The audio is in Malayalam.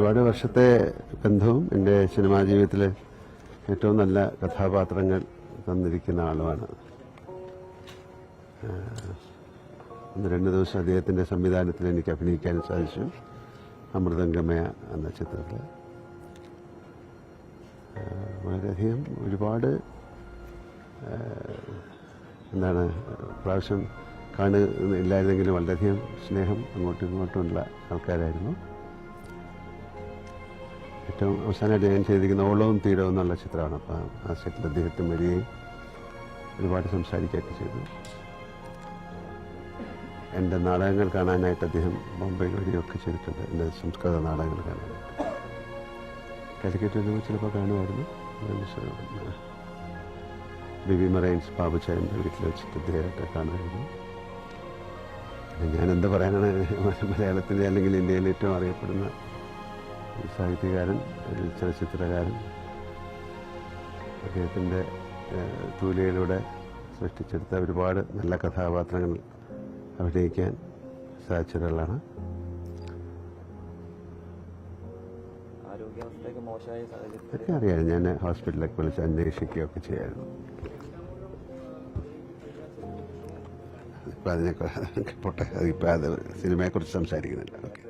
ഒരുപാട് വർഷത്തെ ബന്ധവും എൻ്റെ സിനിമാ ജീവിതത്തിലെ ഏറ്റവും നല്ല കഥാപാത്രങ്ങൾ തന്നിരിക്കുന്ന ആളുമാണ്. ഒന്ന് രണ്ട് ദിവസം അദ്ദേഹത്തിൻ്റെ സംവിധാനത്തിൽ എനിക്ക് അഭിനയിക്കാൻ സാധിച്ചു. അമൃതംഗമയ എന്ന ചിത്രത്തിൽ വളരെയധികം ഒരുപാട് പ്രാവശ്യം കാണുന്നില്ലായിരുന്നെങ്കിലും വളരെയധികം സ്നേഹം അങ്ങോട്ടും ഇങ്ങോട്ടുമുള്ള ആൾക്കാരായിരുന്നു. ഏറ്റവും അവസാനമായിട്ട് ഞാൻ ചെയ്തിരിക്കുന്ന ഓളവും തീരവും എന്നുള്ള ചിത്രമാണ്. അപ്പം ആ സെറ്റിൽ അദ്ദേഹത്തെ വരികയും ഒരുപാട് സംസാരിക്കുകയൊക്കെ ചെയ്തു. എൻ്റെ നാടകങ്ങൾ കാണാനായിട്ട് അദ്ദേഹം ബോംബെയിൽ വരികയൊക്കെ ചെയ്തിട്ടുണ്ട്. എൻ്റെ സംസ്കൃത നാടകങ്ങൾ കാണാനായിട്ട് കാലിക്കറ്റ് വരുമ്പോൾ ചിലപ്പോൾ കാണുമായിരുന്നു. ബിബി മറൈൻസ് ബാബുച്ചായൻ്റെ വീട്ടിൽ വെച്ചിട്ട് അദ്ദേഹത്തെ കാണുമായിരുന്നു. ഞാനെന്താ പറയാനാണ്, മലയാളത്തിൻ്റെ അല്ലെങ്കിൽ ഇന്ത്യയിലെ ഏറ്റവും അറിയപ്പെടുന്ന സാഹിത്യകാരൻ, ചലച്ചിത്രകാരൻ, അദ്ദേഹത്തിൻ്റെ തൂലികയിലൂടെ സൃഷ്ടിച്ചെടുത്ത ഒരുപാട് നല്ല കഥാപാത്രങ്ങൾ അഭിനയിക്കാൻ സാധിച്ചൊരാളാണ്. അതൊക്കെ അറിയാം. ഞാൻ ഹോസ്പിറ്റലിലൊക്കെ വിളിച്ച് അന്വേഷിക്കുകയൊക്കെ ചെയ്യായിരുന്നു. ഇപ്പം അതിനെക്കുറിച്ച് പോട്ടെ, അതിപ്പോൾ അത് സിനിമയെക്കുറിച്ച് സംസാരിക്കുന്നില്ല. ഓക്കെ.